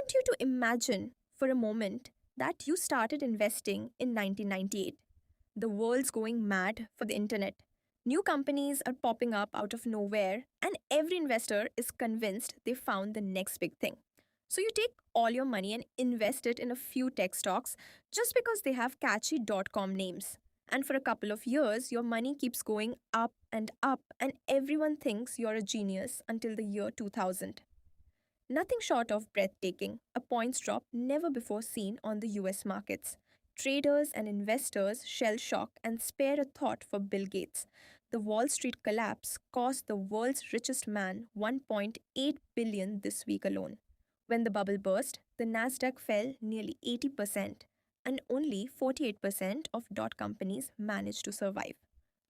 want you to imagine for a moment that you started investing in 1998. The world's going mad for the internet. New companies are popping up out of nowhere, and every investor is convinced they found the next big thing. So you take all your money and invest it in a few tech stocks just because they have catchy .com names. And for a couple of years, your money keeps going up, and everyone thinks you're a genius until the year 2000. Nothing short of breathtaking, a points drop never before seen on the US markets. Traders and investors shell shock and spare a thought for Bill Gates. The Wall Street collapse cost the world's richest man 1.8 billion this week alone. When the bubble burst, the Nasdaq fell nearly 80% and only 48% of dot companies managed to survive.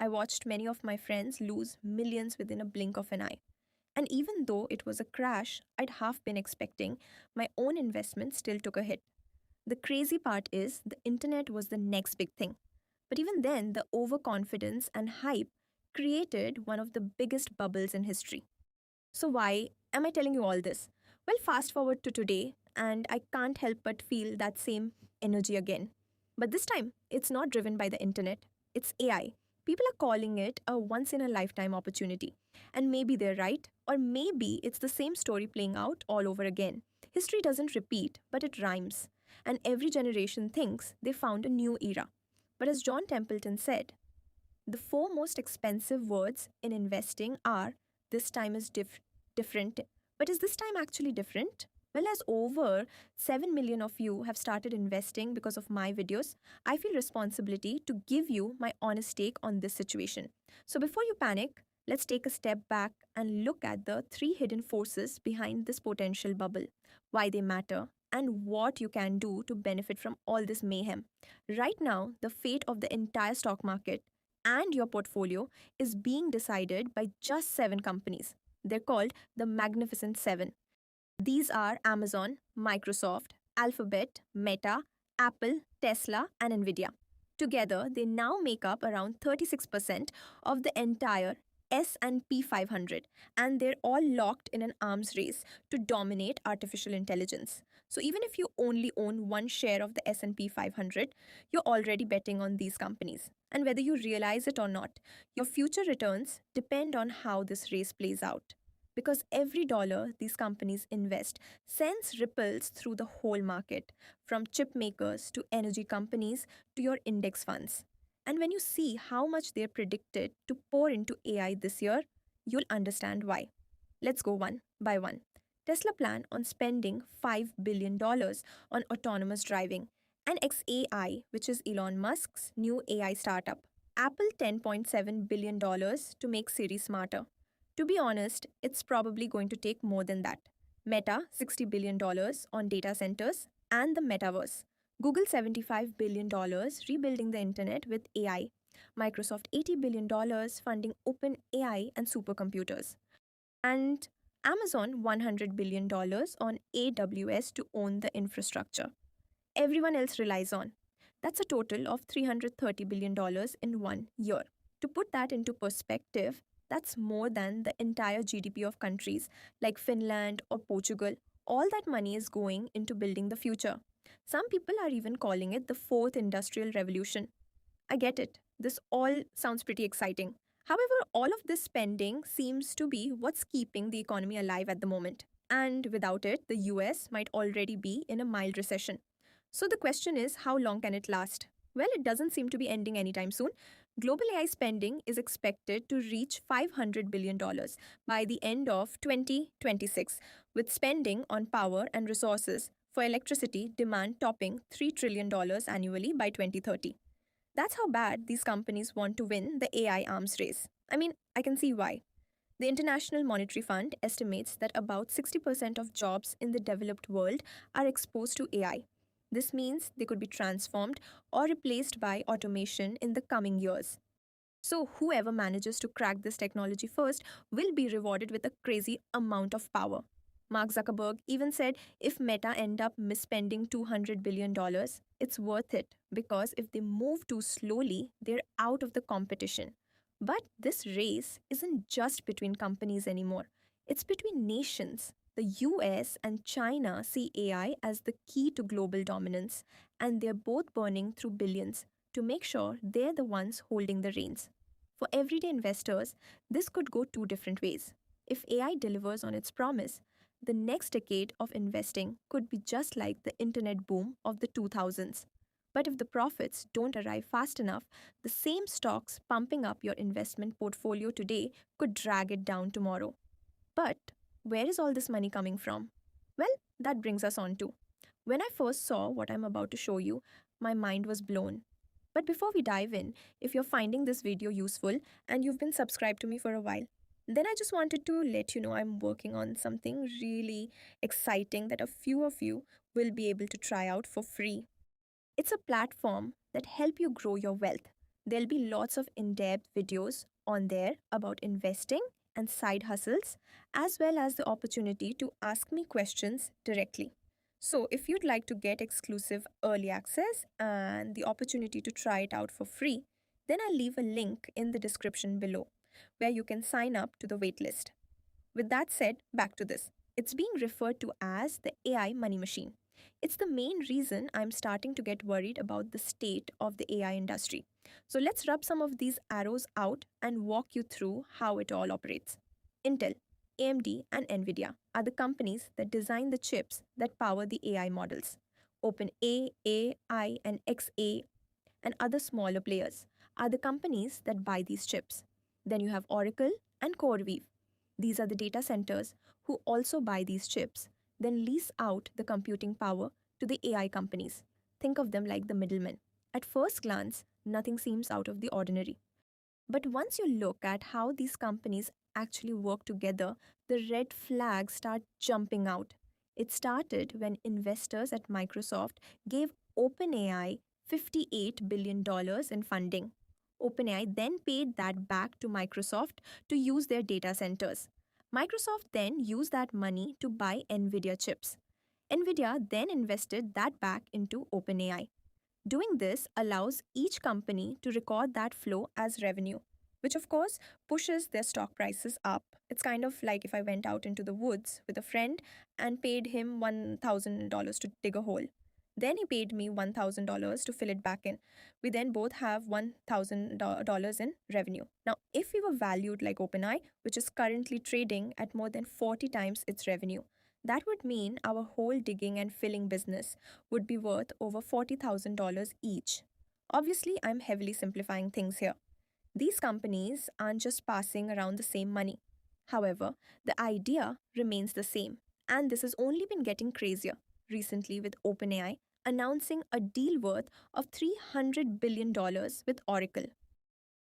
I watched many of my friends lose millions within a blink of an eye. And even though it was a crash I'd half been expecting, my own investment still took a hit. The crazy part is the internet was the next big thing. But even then, the overconfidence and hype created one of the biggest bubbles in history. So, why am I telling you all this? Well, fast forward to today, and I can't help but feel that same energy again. But this time, it's not driven by the internet, it's AI. People are calling it a once in a lifetime opportunity. And maybe they're right, or maybe it's the same story playing out all over again. History doesn't repeat, but it rhymes. And every generation thinks they found a new era. But as John Templeton said, the four most expensive words in investing are this time is different. But is this time actually different? Well, as over 7 million of you have started investing because of my videos, I feel responsibility to give you my honest take on this situation. So before you panic, let's take a step back and look at the three hidden forces behind this potential bubble, why they matter, and what you can do to benefit from all this mayhem. Right now, the fate of the entire stock market and your portfolio is being decided by just seven companies. They're called the Magnificent Seven. These are Amazon, Microsoft, Alphabet, Meta, Apple, Tesla, and Nvidia. Together, they now make up around 36% of the entire S&P 500, and they're all locked in an arms race to dominate artificial intelligence. So even if you only own one share of the S&P 500, you're already betting on these companies. And whether you realize it or not, your future returns depend on how this race plays out. Because every dollar these companies invest sends ripples through the whole market, from chip makers to energy companies to your index funds. And when you see how much they're predicted to pour into AI this year, you'll understand why. Let's go one by one. Tesla plan on spending $5 billion dollars on autonomous driving, and XAI, which is Elon Musk's new AI startup. Apple $10.7 billion dollars to make Siri smarter. To be honest, it's probably going to take more than that. Meta $60 billion on data centers and the metaverse. Google $75 billion rebuilding the internet with AI. Microsoft $80 billion funding open AI and supercomputers. And Amazon $100 billion on AWS to own the infrastructure. Everyone else relies on. That's a total of $330 billion in 1 year. To put that into perspective, that's more than the entire GDP of countries like Finland or Portugal. All that money is going into building the future. Some people are even calling it the fourth industrial revolution. I get it. This all sounds pretty exciting. However, all of this spending seems to be what's keeping the economy alive at the moment. And without it, the US might already be in a mild recession. So the question is, how long can it last? Well, it doesn't seem to be ending anytime soon. Global AI spending is expected to reach $500 billion by the end of 2026, with spending on power and resources for electricity demand topping $3 trillion annually by 2030. That's how bad these companies want to win the AI arms race. I mean, I can see why. The International Monetary Fund estimates that about 60% of jobs in the developed world are exposed to AI. This means they could be transformed or replaced by automation in the coming years. So, whoever manages to crack this technology first will be rewarded with a crazy amount of power. Mark Zuckerberg even said if Meta end up misspending $200 billion, it's worth it because if they move too slowly, they're out of the competition. But this race isn't just between companies anymore, it's between nations. The US and China see AI as the key to global dominance, and they're both burning through billions to make sure they're the ones holding the reins. For everyday investors, this could go two different ways. If AI delivers on its promise, the next decade of investing could be just like the internet boom of the 2000s. But if the profits don't arrive fast enough, the same stocks pumping up your investment portfolio today could drag it down tomorrow. But where is all this money coming from? Well, that brings us on to when I first saw what I'm about to show you, my mind was blown. But before we dive in, if you're finding this video useful and you've been subscribed to me for a while, then I just wanted to let you know I'm working on something really exciting that a few of you will be able to try out for free. It's a platform that help you grow your wealth. There'll be lots of in-depth videos on there about investing and side hustles, as well as the opportunity to ask me questions directly. So, if you'd like to get exclusive early access and the opportunity to try it out for free, then I'll leave a link in the description below where you can sign up to the waitlist. With that said, back to this. It's being referred to as the AI money machine. It's the main reason I'm starting to get worried about the state of the AI industry. So let's rub some of these arrows out and walk you through how it all operates. Intel, AMD, and Nvidia are the companies that design the chips that power the AI models. OpenAI, AI, and XA, and other smaller players are the companies that buy these chips. Then you have Oracle and CoreWeave. These are the data centers who also buy these chips, then lease out the computing power to the AI companies. Think of them like the middlemen. At first glance, nothing seems out of the ordinary. But once you look at how these companies actually work together, the red flags start jumping out. It started when investors at Microsoft gave OpenAI $58 billion in funding. OpenAI then paid that back to Microsoft to use their data centers. Microsoft then used that money to buy Nvidia chips. Nvidia then invested that back into OpenAI. Doing this allows each company to record that flow as revenue, which of course pushes their stock prices up. It's kind of like if I went out into the woods with a friend and paid him $1,000 to dig a hole. Then he paid me $1,000 to fill it back in. We then both have $1,000 in revenue. Now, if we were valued like OpenAI, which is currently trading at more than 40 times its revenue, that would mean our whole digging and filling business would be worth over $40,000 each. Obviously, I'm heavily simplifying things here. These companies aren't just passing around the same money. However, the idea remains the same, and this has only been getting crazier recently with OpenAI announcing a deal worth of $300 billion with Oracle.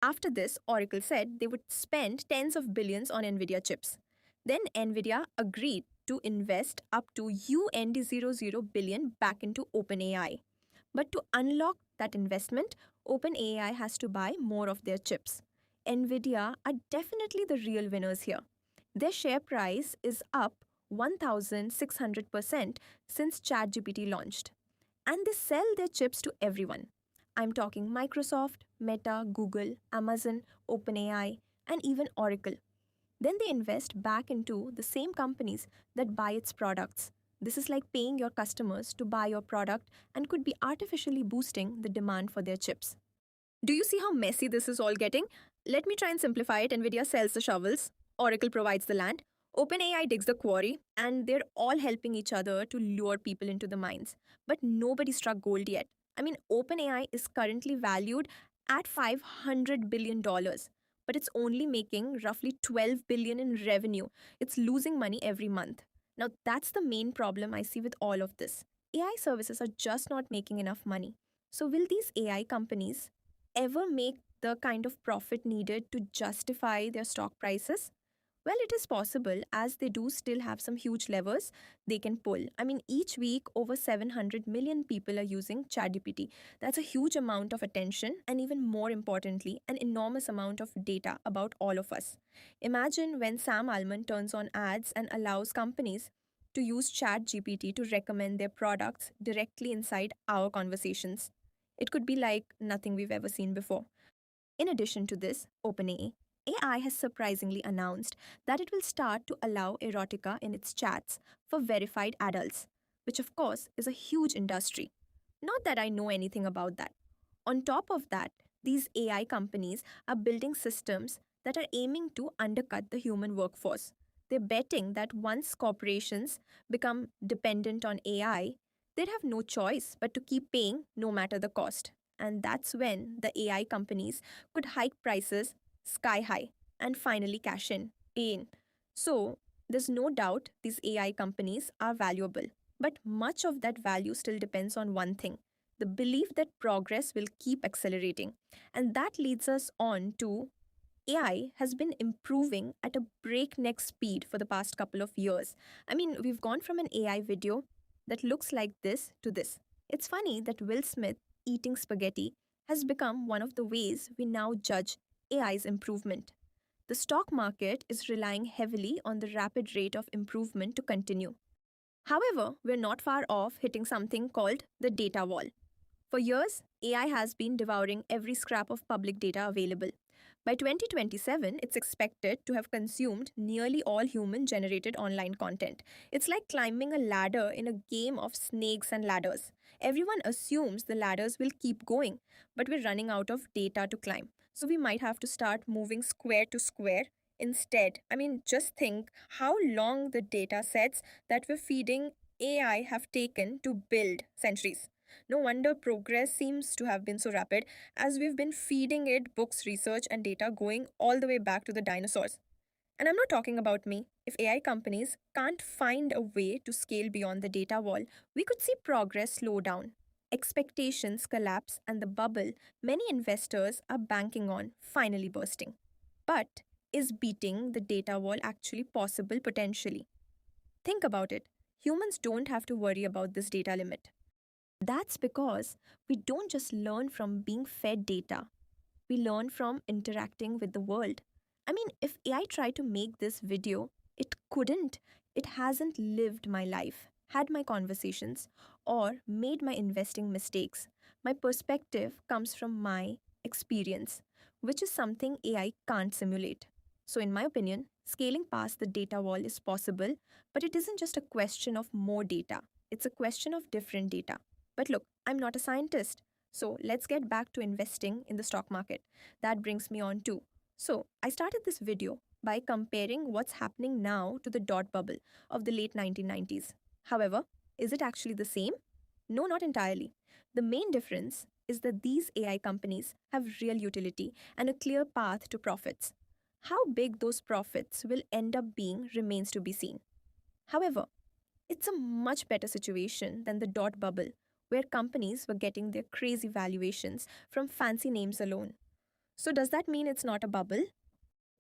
After this, Oracle said they would spend tens of billions on Nvidia chips. Then Nvidia agreed to invest up to USD 0 billion back into OpenAI. But to unlock that investment, OpenAI has to buy more of their chips. Nvidia are definitely the real winners here. Their share price is up 1,600% since ChatGPT launched. And they sell their chips to everyone. I'm talking Microsoft, Meta, Google, Amazon, OpenAI, and even Oracle. Then they invest back into the same companies that buy its products. This is like paying your customers to buy your product and could be artificially boosting the demand for their chips. Do you see how messy this is all getting? Let me try and simplify it. Nvidia sells the shovels, Oracle provides the land, OpenAI digs the quarry, and they're all helping each other to lure people into the mines. But nobody struck gold yet. I mean, OpenAI is currently valued at $500 billion, but it's only making roughly 12 billion in revenue. It's losing money every month. Now, that's the main problem I see with all of this. AI services are just not making enough money. So, will these AI companies ever make the kind of profit needed to justify their stock prices? Well, it is possible as they do still have some huge levers they can pull. I mean, each week over 700 million people are using ChatGPT. That's a huge amount of attention and, even more importantly, an enormous amount of data about all of us. Imagine when Sam Altman turns on ads and allows companies to use ChatGPT to recommend their products directly inside our conversations. It could be like nothing we've ever seen before. In addition to this, OpenAI AI has surprisingly announced that it will start to allow erotica in its chats for verified adults, which of course is a huge industry. Not that I know anything about that. On top of that, these AI companies are building systems that are aiming to undercut the human workforce. They're betting that once corporations become dependent on AI, they'd have no choice but to keep paying no matter the cost. And that's when the AI companies could hike prices sky high and finally cash in. So, there's no doubt these AI companies are valuable. But much of that value still depends on one thing: the belief that progress will keep accelerating. And that leads us on to AI has been improving at a breakneck speed for the past couple of years. I mean, we've gone from an AI video that looks like this to this. It's funny that Will Smith eating spaghetti has become one of the ways we now judge AI's improvement. The stock market is relying heavily on the rapid rate of improvement to continue. However, we're not far off hitting something called the data wall. For years, AI has been devouring every scrap of public data available. By 2027, it's expected to have consumed nearly all human generated online content. It's like climbing a ladder in a game of snakes and ladders. Everyone assumes the ladders will keep going, but we're running out of data to climb. So we might have to start moving square to square instead. I mean, just think how long the data sets that we're feeding AI have taken to build: centuries. No wonder progress seems to have been so rapid, as we've been feeding it books, research, and data going all the way back to the dinosaurs. And I'm not talking about me. If AI companies can't find a way to scale beyond the data wall, we could see progress slow down. Expectations collapse, and the bubble many investors are banking on finally bursting. But is beating the data wall actually possible potentially? Think about it. Humans don't have to worry about this data limit. That's because we don't just learn from being fed data, we learn from interacting with the world. I mean, if AI tried to make this video, it couldn't. It hasn't lived my life, had my conversations, or made my investing mistakes. My perspective comes from my experience, which is something AI can't simulate. So, in my opinion, scaling past the data wall is possible, but it isn't just a question of more data, it's a question of different data. But look, I'm not a scientist. So let's get back to investing in the stock market. That brings me on to. So I started this video by comparing what's happening now to the dot bubble of the late 1990s. However, is it actually the same? No, not entirely. The main difference is that these AI companies have real utility and a clear path to profits. How big those profits will end up being remains to be seen. However, it's a much better situation than the dot bubble, where companies were getting their crazy valuations from fancy names alone. So, does that mean it's not a bubble?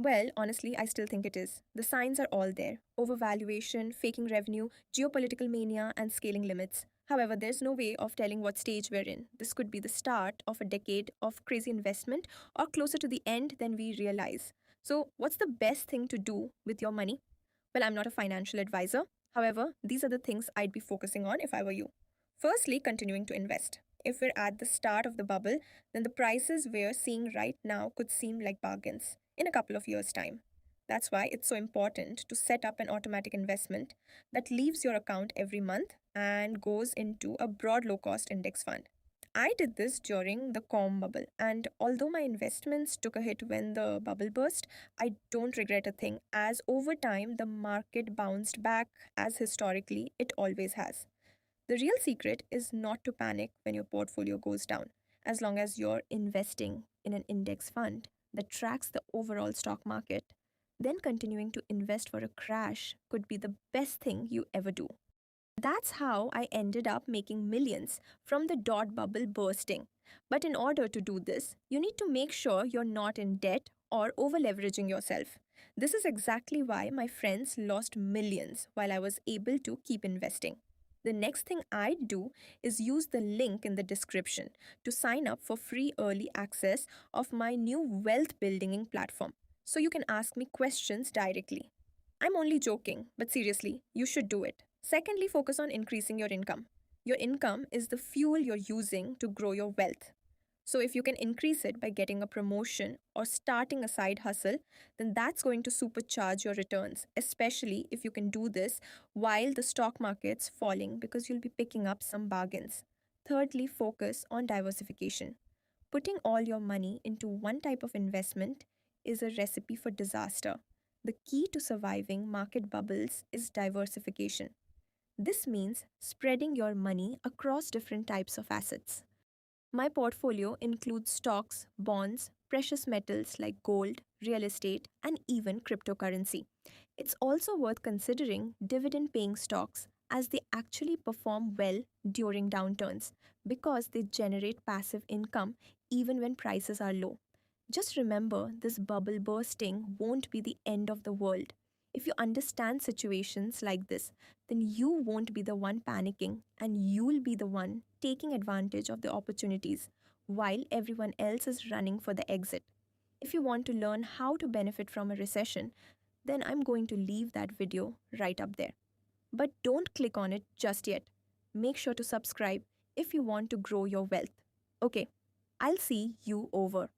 Well, honestly, I still think it is. The signs are all there: overvaluation, faking revenue, geopolitical mania, and scaling limits. However, there's no way of telling what stage we're in. This could be the start of a decade of crazy investment or closer to the end than we realize. So, what's the best thing to do with your money? Well, I'm not a financial advisor. However, these are the things I'd be focusing on if I were you. Firstly, continuing to invest. If we're at the start of the bubble, then the prices we're seeing right now could seem like bargains in a couple of years' time. That's why it's so important to set up an automatic investment that leaves your account every month and goes into a broad low cost index fund. I did this during the com bubble, and although my investments took a hit when the bubble burst, I don't regret a thing, as over time the market bounced back as historically it always has. The real secret is not to panic when your portfolio goes down, as long as you're investing in an index fund that tracks the overall stock market. Then continuing to invest for a crash could be the best thing you ever do. That's how I ended up making millions from the dot bubble bursting. But in order to do this, you need to make sure you're not in debt or over leveraging yourself. This is exactly why my friends lost millions while I was able to keep investing. The next thing I'd do is use the link in the description to sign up for free early access of my new wealth building platform, so you can ask me questions directly. I'm only joking, but seriously, you should do it. Secondly, focus on increasing your income. Your income is the fuel you're using to grow your wealth. So, if you can increase it by getting a promotion or starting a side hustle, then that's going to supercharge your returns, especially if you can do this while the stock market's falling because you'll be picking up some bargains. Thirdly, focus on diversification. Putting all your money into one type of investment is a recipe for disaster. The key to surviving market bubbles is diversification. This means spreading your money across different types of assets. My portfolio includes stocks, bonds, precious metals like gold, real estate, and even cryptocurrency. It's also worth considering dividend paying stocks as they actually perform well during downturns because they generate passive income even when prices are low. Just remember, this bubble bursting won't be the end of the world. If you understand situations like this, then you won't be the one panicking and you'll be the one taking advantage of the opportunities while everyone else is running for the exit. If you want to learn how to benefit from a recession, then I'm going to leave that video right up there. But don't click on it just yet. Make sure to subscribe if you want to grow your wealth. Okay, I'll see you over.